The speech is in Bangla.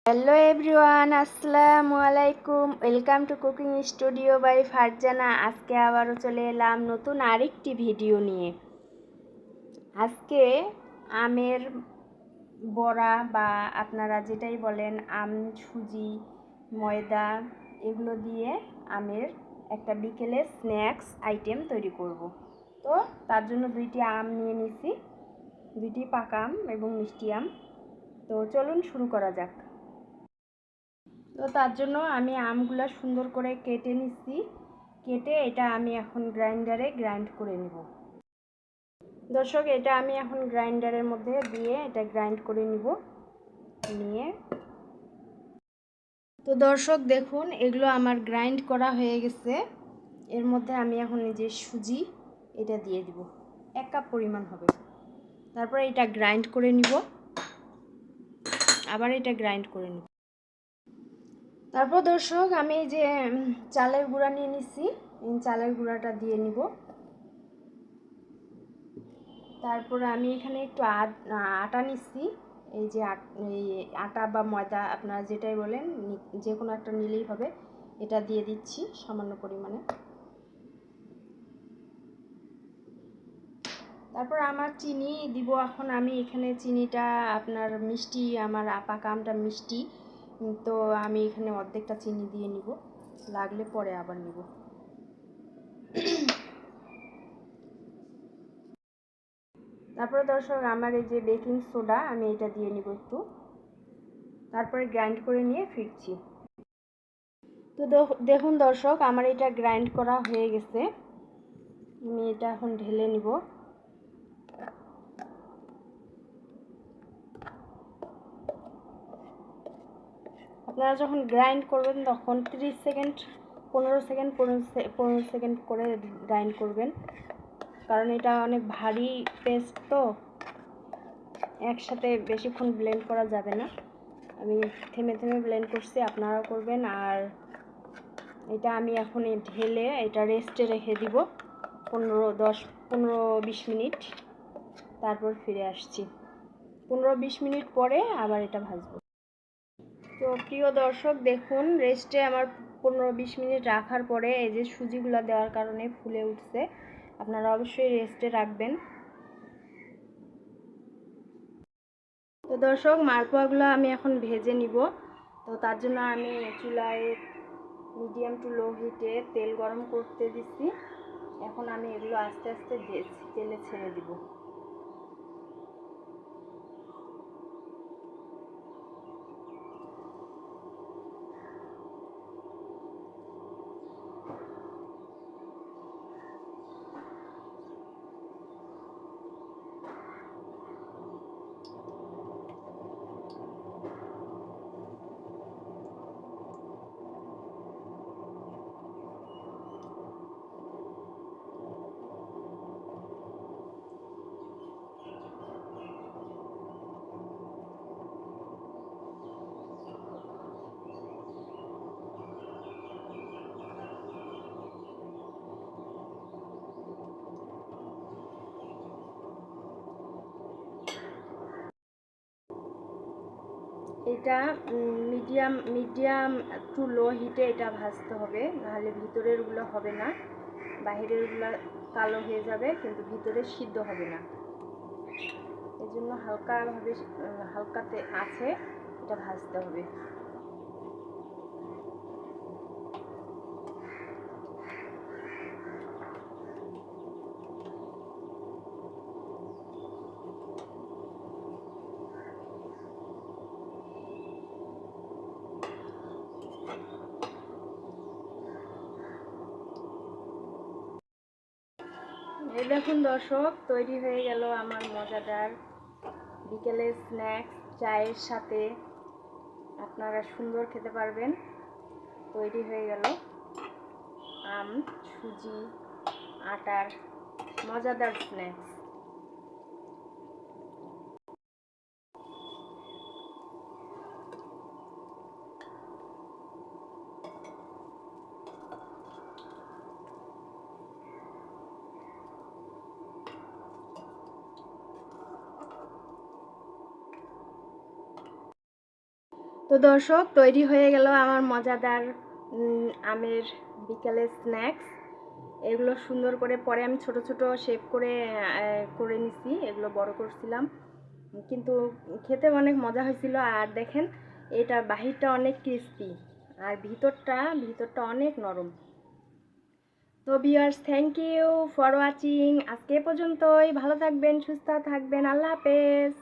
হ্যালো এভরিওয়ান, আসসালামু আলাইকুম। Welcome to cooking studio by Farzana. আজকে আবারও চলে এলাম নতুন আরেকটি ভিডিও নিয়ে। আজকে আমের বড়া বা আপনারা যেটাই বলেন আম, সুজি, ময়দা এগুলো দিয়ে আমের একটা বিকেলের স্ন্যাক্স আইটেম তৈরি করব। তো তার জন্য দুইটি আম নিয়ে নিছি, দুইটি পাকা আম এবং মিষ্টি আম। তো চলুন শুরু করা যাক। তো তার জন্য আমি আমগুলা সুন্দর করে কেটে নিচ্ছি। কেটে এটা আমি এখন গ্রাইন্ডারে গ্রাইন্ড করে নিব। দর্শক, এটা আমি এখন গ্রাইন্ডারের মধ্যে দিয়ে এটা গ্রাইন্ড করে নিব। নিয়ে তো দর্শক দেখুন, এগুলো আমার গ্রাইন্ড করা হয়ে গেছে। এর মধ্যে আমি এখন এই যে সুজি এটা দিয়ে দিব, 1 কাপ পরিমাণ হবে। তারপরে এটা গ্রাইন্ড করে নিব, আবার এটা গ্রাইন্ড করে নিব। তারপর দর্শক আমি এই যে চালের গুঁড়া নিয়ে নিচ্ছি, চালের গুঁড়াটা দিয়ে নিব। তারপরে আমি এখানে একটু আটা নিচ্ছি। এই যে এই আটা বা ময়দা আপনারা যেটাই বলেন, যে কোনো একটা নিলেই হবে। এটা দিয়ে দিচ্ছি সামান্য পরিমাণে। তারপর আমার চিনি দিব এখন। আমি এখানে চিনিটা আপনার মিষ্টি, আমার পাকা আমটা মিষ্টি, তো আমি এখানে অর্ধেকটা চিনি দিয়ে নিব, লাগলে পরে আবার নিব। তারপরে দর্শক আমার এই যে বেকিং সোডা, আমি এটা দিয়ে নিব একটু। তারপরে গ্রাইন্ড করে নিয়ে ফিরছি। তো দেখুন দর্শক, আমার এটা গ্রাইন্ড করা হয়ে গেছে। আমি এটা এখন ঢেলে নিব। আপনারা যখন গ্রাইন্ড করবেন তখন 30 সেকেন্ড, 15 সেকেন্ড, 15 সেকেন্ড করে গ্রাইন্ড করবেন, কারণ এটা অনেক ভারী পেস্ট, তো একসাথে বেশিক্ষণ ব্লেন্ড করা যাবে না। আমি থেমে থেমে ব্লেন্ড করছি, আপনারাও করবেন। আর এটা আমি এখন ঢেলে এটা রেস্টে রেখে দিব 15-20 মিনিট। তারপর ফিরে আসছি 15-20 মিনিট পরে, আবার এটা ভাজবো। তো প্রিয় দর্শক দেখুন, রেস্টে আমার 15-20 মিনিট রাখার পরে এই যে সুজিগুলো দেওয়ার কারণে ফুলে উঠছে। আপনারা অবশ্যই রেস্টে রাখবেন। তো দর্শক, মালপোয়াগুলো আমি এখন ভেজে নিব। তো তার জন্য আমি চুলায় মিডিয়াম টু লো হিটে তেল গরম করতে দিচ্ছি। এখন আমি এগুলো আস্তে আস্তে তেলে ছেড়ে দিব। এটা মিডিয়াম টু লো হিটে এটা ভাজতে হবে, নাহলে ভিতরেরগুলো হবে না। বাহিরেরগুলো কালো হয়ে যাবে, কিন্তু ভিতরে সিদ্ধ হবে না। এই জন্য হালকাতে আছে এটা ভাজতে হবে। এই দেখুন দর্শক, তৈরি হয়ে গেল আমার মজাদার বিকেলের স্ন্যাক্স। চায়ের সাথে আপনারা সুন্দর খেতে পারবেন। তৈরি হয়ে গেল আম, সুজি, আটার মজাদার স্ন্যাক্স। তো দর্শক, তৈরি হয়ে গেল আমার মজাদার আমের বিকেলের স্ন্যাক্স। এগুলো সুন্দর করে পরে আমি ছোট ছোট শেপ করে করে নিছি, এগুলো বড় করছিলাম, কিন্তু খেতে অনেক মজা হয়েছিল। আর দেখেন, এটা বাহিরটা অনেক ক্রিস্পি আর ভিতরটা অনেক নরম। তো viewers, thank you for watching. আজকে পর্যন্তই। ভালো থাকবেন, সুস্থ থাকবেন। আল্লাহ হাফেজ।